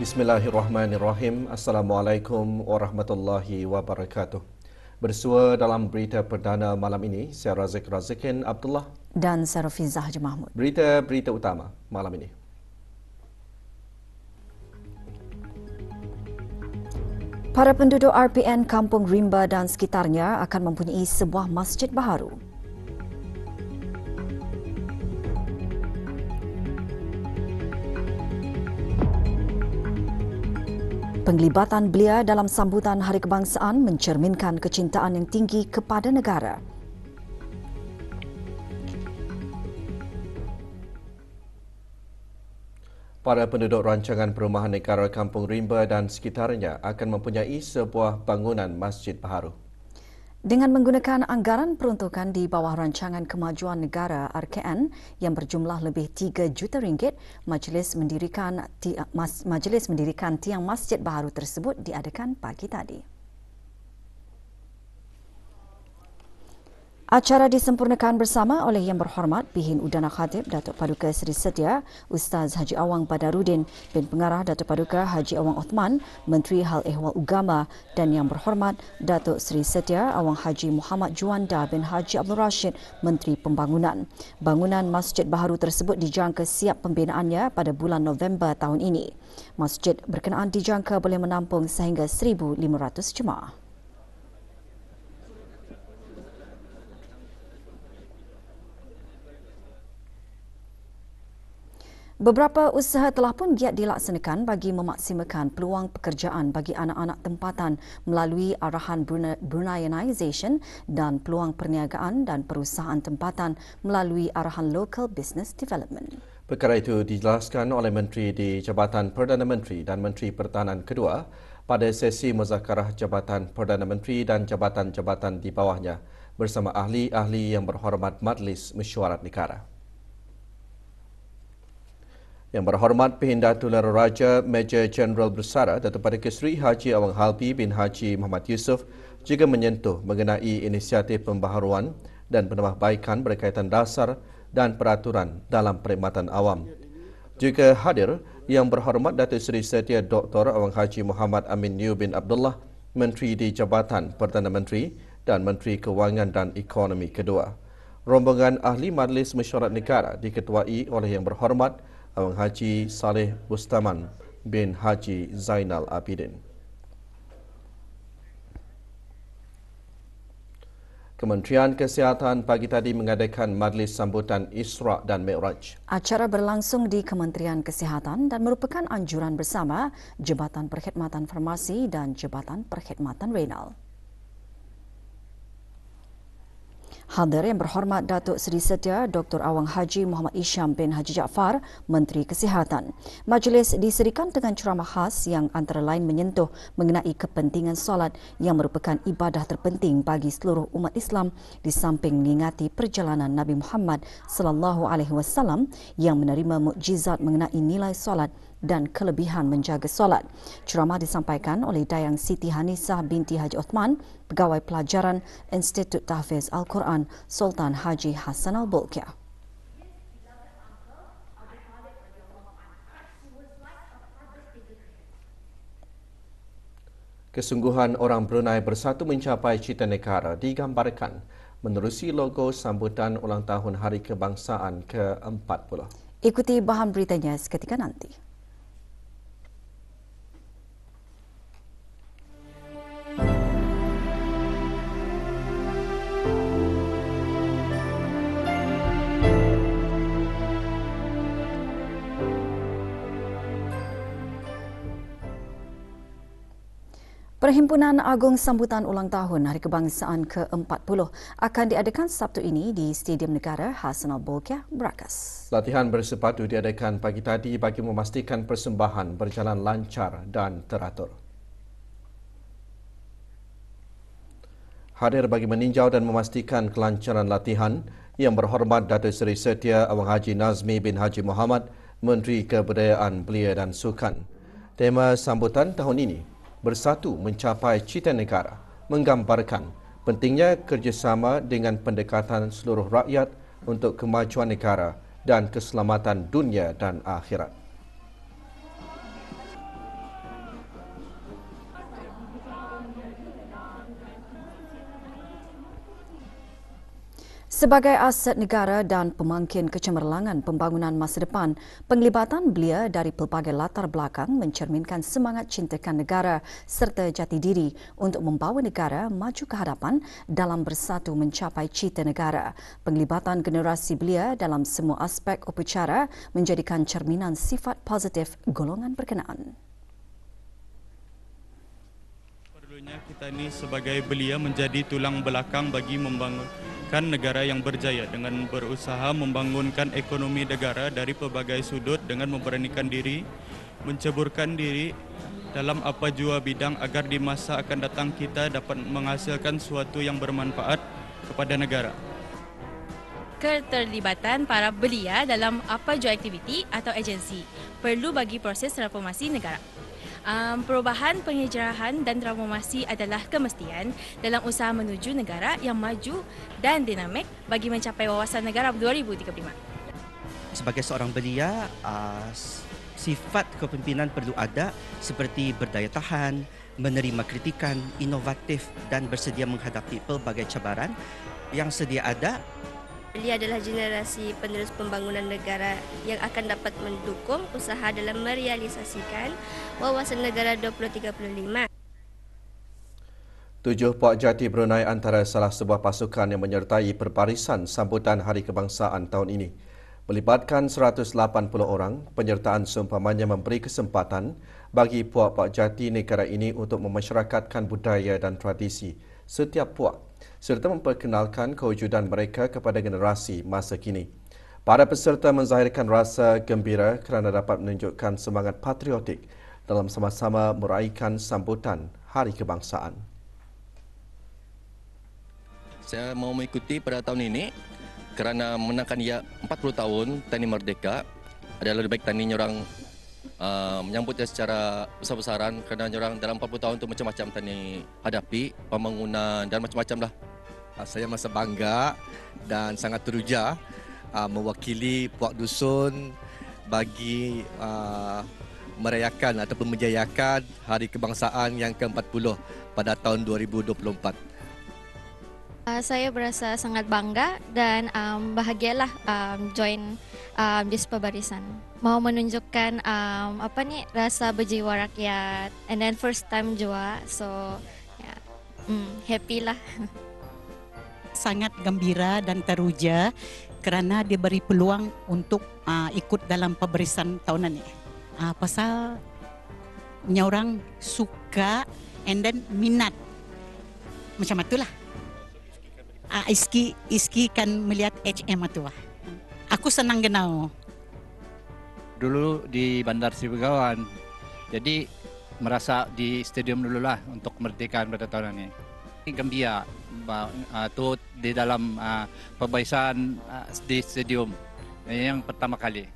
Bismillahirrahmanirrahim. Assalamualaikum warahmatullahi wabarakatuh. Bersua dalam berita perdana malam ini, saya Razik Razikin Abdullah dan saya Rafizah Haji Mahmud. Berita utama malam ini. Para penduduk RPN Kampung Rimba dan sekitarnya akan mempunyai sebuah masjid baharu. Penglibatan belia dalam sambutan Hari Kebangsaan mencerminkan kecintaan yang tinggi kepada negara. Para penduduk rancangan perumahan negara Kampung Rimba dan sekitarnya akan mempunyai sebuah bangunan masjid baharu. Dengan menggunakan anggaran peruntukan di bawah Rancangan Kemajuan Negara RKN yang berjumlah lebih 3 juta ringgit, majlis mendirikan tiang masjid baharu tersebut diadakan pagi tadi. Acara disempurnakan bersama oleh Yang Berhormat Bihin Udana Khatib Datuk Paduka Seri Setia Ustaz Haji Awang Badarudin bin Pengarah Datuk Paduka Haji Awang Othman, Menteri Hal Ehwal Ugama, dan Yang Berhormat Datuk Seri Setia Awang Haji Muhammad Juanda bin Haji Abdul Rashid, Menteri Pembangunan. Bangunan masjid baharu tersebut dijangka siap pembinaannya pada bulan November tahun ini. Masjid berkenaan dijangka boleh menampung sehingga 1,500 jemaah. Beberapa usaha telah pun giat dilaksanakan bagi memaksimalkan peluang pekerjaan bagi anak-anak tempatan melalui arahan Bruneianization dan peluang perniagaan dan perusahaan tempatan melalui arahan Local Business Development. Perkara itu dijelaskan oleh Menteri di Jabatan Perdana Menteri dan Menteri Pertahanan kedua pada sesi muzakarah Jabatan Perdana Menteri dan jabatan-jabatan di bawahnya bersama ahli-ahli yang berhormat Majlis Mesyuarat Negara. Yang Berhormat Pehindatul Raja Major Jeneral Bersara Datuk Paduka Seri Haji Awang Halbi bin Haji Muhammad Yusof juga menyentuh mengenai inisiatif pembaharuan dan penambahbaikan berkaitan dasar dan peraturan dalam perkhidmatan awam. Juga hadir Yang Berhormat Datuk Seri Setia Dr. Awang Haji Muhammad Amin Yu bin Abdullah, Menteri di Jabatan Perdana Menteri dan Menteri Kewangan dan Ekonomi kedua. Rombongan ahli Majlis Mesyuarat Negara diketuai oleh Yang Berhormat Awang Haji Saleh Bustaman bin Haji Zainal Abidin. Kementerian Kesihatan pagi tadi mengadakan majlis sambutan Isra' dan Mi'raj. Acara berlangsung di Kementerian Kesihatan dan merupakan anjuran bersama Jabatan Perkhidmatan Farmasi dan Jabatan Perkhidmatan Renal. Hadir Yang Berhormat Datuk Seri Setia Dr. Awang Haji Muhammad Isham bin Haji Jaafar, Menteri Kesihatan. Majlis diserikan dengan ceramah khas yang antara lain menyentuh mengenai kepentingan solat yang merupakan ibadah terpenting bagi seluruh umat Islam di samping mengingati perjalanan Nabi Muhammad SAW yang menerima mukjizat mengenai nilai solat dan kelebihan menjaga solat. Ceramah disampaikan oleh Dayang Siti Hanisah binti Haji Othman, Pegawai Pelajaran Institut Tahfiz Al-Quran Sultan Haji Hassan Al-Bolkiah. Kesungguhan orang Brunei bersatu mencapai cita negara digambarkan menerusi logo sambutan ulang tahun Hari Kebangsaan ke-40. Ikuti bahan beritanya seketika nanti. Perhimpunan Agung Sambutan Ulang Tahun Hari Kebangsaan ke-40 akan diadakan Sabtu ini di Stadium Negara Hassanal Bolkiah, Berakas. Latihan bersepadu diadakan pagi tadi bagi memastikan persembahan berjalan lancar dan teratur. Hadir bagi meninjau dan memastikan kelancaran latihan, Yang Berhormat Datuk Seri Setia Awang Haji Nazmi bin Haji Mohamad, Menteri Kebudayaan Belia dan Sukan. Tema sambutan tahun ini, Bersatu Mencapai Cita Negara, menggambarkan pentingnya kerjasama dengan pendekatan seluruh rakyat untuk kemajuan negara dan keselamatan dunia dan akhirat. Sebagai aset negara dan pemangkin kecemerlangan pembangunan masa depan, penglibatan belia dari pelbagai latar belakang mencerminkan semangat cintakan negara serta jati diri untuk membawa negara maju ke hadapan dalam bersatu mencapai cita negara. Penglibatan generasi belia dalam semua aspek upacara menjadikan cerminan sifat positif golongan berkenaan. Perlunya kita ini sebagai belia menjadi tulang belakang bagi membangunkan negara yang berjaya dengan berusaha membangunkan ekonomi negara dari pelbagai sudut dengan memberanikan diri, menceburkan diri dalam apa jua bidang agar di masa akan datang kita dapat menghasilkan sesuatu yang bermanfaat kepada negara. Keterlibatan para belia dalam apa jua aktiviti atau agensi perlu bagi proses reformasi negara. Perubahan, penghijrahan dan transformasi adalah kemestian dalam usaha menuju negara yang maju dan dinamik bagi mencapai wawasan negara 2035. Sebagai seorang belia, sifat kepimpinan perlu ada seperti berdaya tahan, menerima kritikan, inovatif dan bersedia menghadapi pelbagai cabaran yang sedia ada. Belia adalah generasi penerus pembangunan negara yang akan dapat mendukung usaha dalam merealisasikan wawasan negara 2035. 7 Puak Jati Brunei antara salah sebuah pasukan yang menyertai perbarisan sambutan Hari Kebangsaan tahun ini. Melibatkan 180 orang, penyertaan seumpamanya memberi kesempatan bagi puak-puak jati negara ini untuk memasyarakatkan budaya dan tradisi setiap puak serta memperkenalkan kewujudan mereka kepada generasi masa kini. Para peserta menzahirkan rasa gembira kerana dapat menunjukkan semangat patriotik dalam sama-sama meraihkan sambutan Hari Kebangsaan. Saya mau mengikuti pada tahun ini kerana menangkan ia 40 tahun Tani Merdeka. Adalah lebih baik Tani orang menyambutnya secara besar-besaran kerana orang dalam 40 tahun itu macam-macam Tani hadapi, pembangunan dan macam-macam lah. Saya merasa bangga dan sangat teruja mewakili puak dusun bagi merayakan ataupun menjayakan Hari Kebangsaan yang ke-40 pada tahun 2024. Saya berasa sangat bangga dan bahagialah join di perbarisan. Mau menunjukkan rasa berjiwa rakyat and then first time jua, so happy lah. Sangat gembira dan teruja kerana dia beri peluang untuk ikut dalam pembarisan tahunan ini. Pasal orang suka and then minat macam itulah. Iski kan melihat HM itu. Aku senang kenal. Dulu di Bandar Sri Begawan, jadi merasa di stadium dululah untuk kemerdekaan pada tahun ini. Gembira tu di dalam pembarisan di stadium yang pertama kali.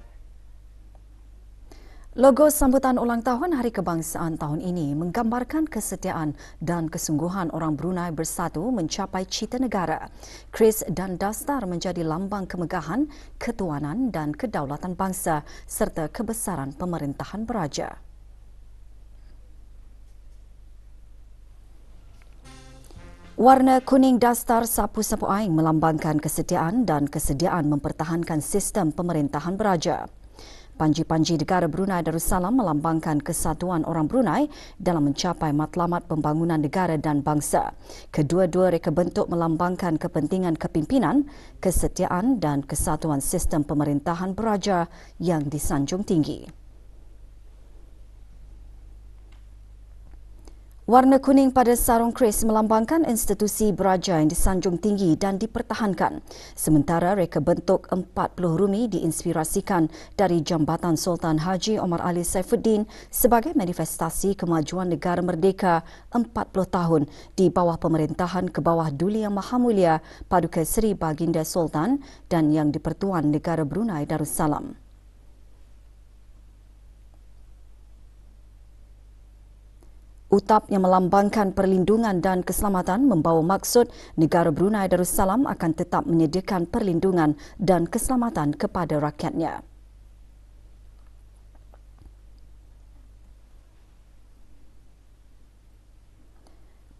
Logo sambutan ulang tahun Hari Kebangsaan tahun ini menggambarkan kesetiaan dan kesungguhan orang Brunei bersatu mencapai cita negara. Kris dan dastar menjadi lambang kemegahan, ketuanan dan kedaulatan bangsa serta kebesaran pemerintahan beraja. Warna kuning dastar sapu-sapu aing melambangkan kesetiaan dan kesediaan mempertahankan sistem pemerintahan beraja. Panji-panji negara Brunei Darussalam melambangkan kesatuan orang Brunei dalam mencapai matlamat pembangunan negara dan bangsa. Kedua-dua reka bentuk melambangkan kepentingan kepimpinan, kesetiaan dan kesatuan sistem pemerintahan beraja yang disanjung tinggi. Warna kuning pada sarung keris melambangkan institusi beraja yang disanjung tinggi dan dipertahankan. Sementara reka bentuk 40 rumi diinspirasikan dari Jambatan Sultan Haji Omar Ali Saifuddin sebagai manifestasi kemajuan negara merdeka 40 tahun di bawah pemerintahan Kebawah Duli Yang Maha Mulia Paduka Seri Baginda Sultan dan Yang di-Pertuan Negara Brunei Darussalam. Utap yang melambangkan perlindungan dan keselamatan membawa maksud negara Brunei Darussalam akan tetap menyediakan perlindungan dan keselamatan kepada rakyatnya.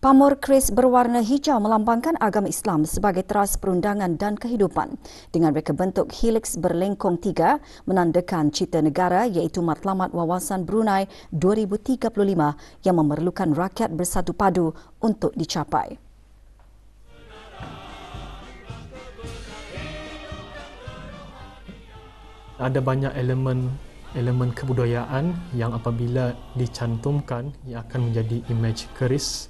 Pamor keris berwarna hijau melambangkan agama Islam sebagai teras perundangan dan kehidupan. Dengan reka bentuk helix berlengkung 3 menandakan cita negara iaitu Matlamat Wawasan Brunei 2035 yang memerlukan rakyat bersatu padu untuk dicapai. Ada banyak elemen kebudayaan yang apabila dicantumkan ia akan menjadi imej keris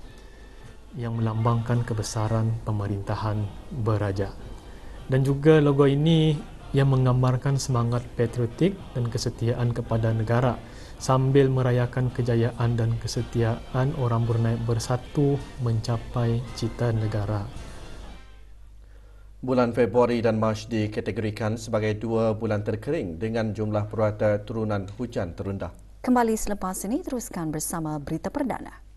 yang melambangkan kebesaran pemerintahan beraja. Dan juga logo ini yang menggambarkan semangat patriotik dan kesetiaan kepada negara sambil merayakan kejayaan dan kesetiaan orang Brunei bersatu mencapai cita negara. Bulan Februari dan Mac dikategorikan sebagai 2 bulan terkering dengan jumlah purata turunan hujan terendah. Kembali selepas ini, teruskan bersama Berita Perdana.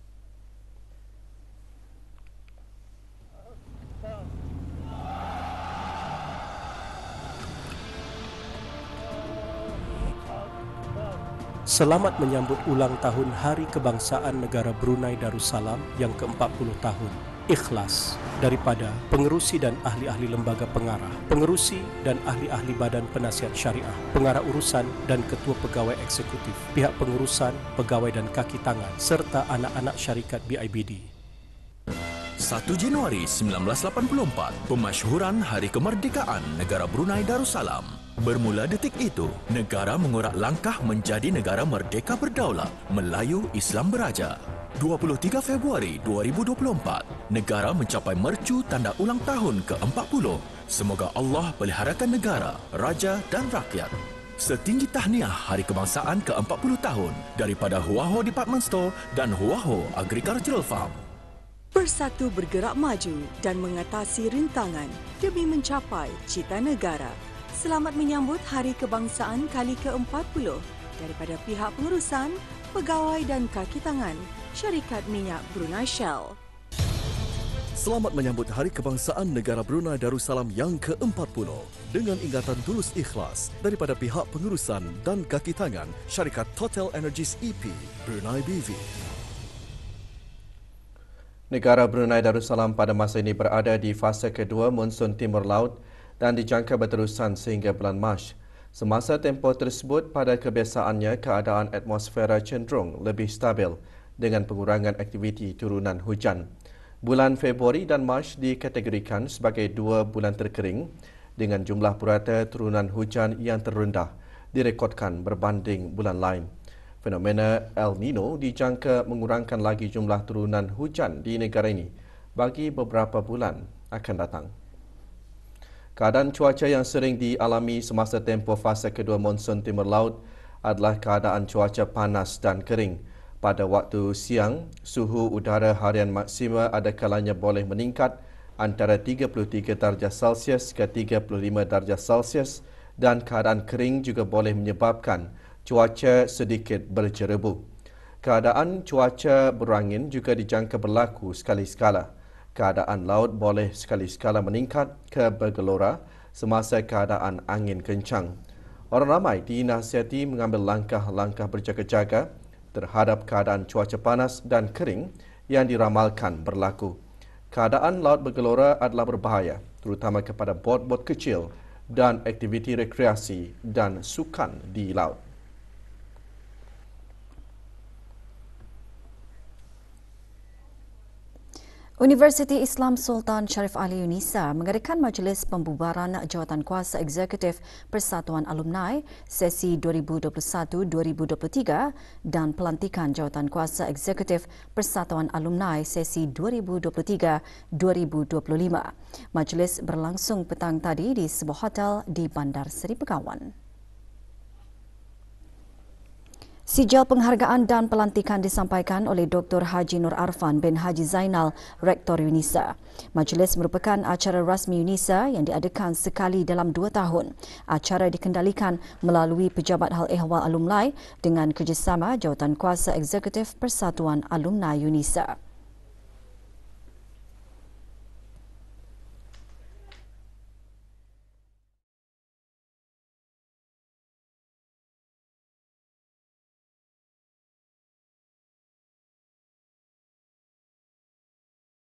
Selamat menyambut ulang tahun Hari Kebangsaan Negara Brunei Darussalam yang ke-40 tahun. Ikhlas daripada pengerusi dan ahli-ahli lembaga pengarah, pengerusi dan ahli-ahli badan penasihat syariah, pengarah urusan dan ketua pegawai eksekutif, pihak pengurusan, pegawai dan kaki tangan, serta anak-anak syarikat BIBD. 1 Januari 1984, pemasyhuran Hari Kemerdekaan Negara Brunei Darussalam. Bermula detik itu, negara mengorak langkah menjadi negara merdeka berdaulat, Melayu Islam beraja. 23 Februari 2024, negara mencapai mercu tanda ulang tahun ke-40. Semoga Allah peliharakan negara, raja dan rakyat. Setinggi tahniah Hari Kebangsaan ke-40 tahun daripada Huaho Department Store dan Huaho Agricultural Farm. Bersatu bergerak maju dan mengatasi rintangan demi mencapai cita negara. Selamat menyambut Hari Kebangsaan kali ke-40 daripada pihak pengurusan, pegawai dan kaki tangan Syarikat Minyak Brunei Shell. Selamat menyambut Hari Kebangsaan Negara Brunei Darussalam yang ke-40 dengan ingatan tulus ikhlas daripada pihak pengurusan dan kaki tangan Syarikat Total Energies EP Brunei BV. Negara Brunei Darussalam pada masa ini berada di fasa kedua monsun timur laut dan dijangka berterusan sehingga bulan Mac. Semasa tempoh tersebut, pada kebiasaannya keadaan atmosfera cenderung lebih stabil dengan pengurangan aktiviti turunan hujan. Bulan Februari dan Mac dikategorikan sebagai 2 bulan terkering dengan jumlah purata turunan hujan yang terendah direkodkan berbanding bulan lain. Fenomena El Nino dijangka mengurangkan lagi jumlah turunan hujan di negara ini bagi beberapa bulan akan datang. Keadaan cuaca yang sering dialami semasa tempoh fasa kedua monsun timur laut adalah keadaan cuaca panas dan kering. Pada waktu siang, suhu udara harian maksima ada kalanya boleh meningkat antara 33 darjah Celsius ke 35 darjah Celsius dan keadaan kering juga boleh menyebabkan cuaca sedikit berjerebu. Keadaan cuaca berangin juga dijangka berlaku sekali-sekala. Keadaan laut boleh sekali-sekala meningkat ke bergelora semasa keadaan angin kencang. Orang ramai dinasihati mengambil langkah-langkah berjaga-jaga terhadap keadaan cuaca panas dan kering yang diramalkan berlaku. Keadaan laut bergelora adalah berbahaya, terutama kepada bot-bot kecil dan aktiviti rekreasi dan sukan di laut. Universiti Islam Sultan Sharif Ali Unisa mengadakan majlis pembubaran Jawatankuasa Eksekutif Persatuan Alumni sesi 2021-2023 dan pelantikan Jawatankuasa Eksekutif Persatuan Alumni sesi 2023-2025. Majlis berlangsung petang tadi di sebuah hotel di Bandar Seri Begawan. Sijil penghargaan dan pelantikan disampaikan oleh Dr. Haji Nur Arfan bin Haji Zainal, Rektor Unisa. Majlis merupakan acara rasmi Unisa yang diadakan sekali dalam 2 tahun. Acara dikendalikan melalui Pejabat Hal Ehwal Alumni dengan kerjasama Jawatankuasa Eksekutif Persatuan Alumni Unisa.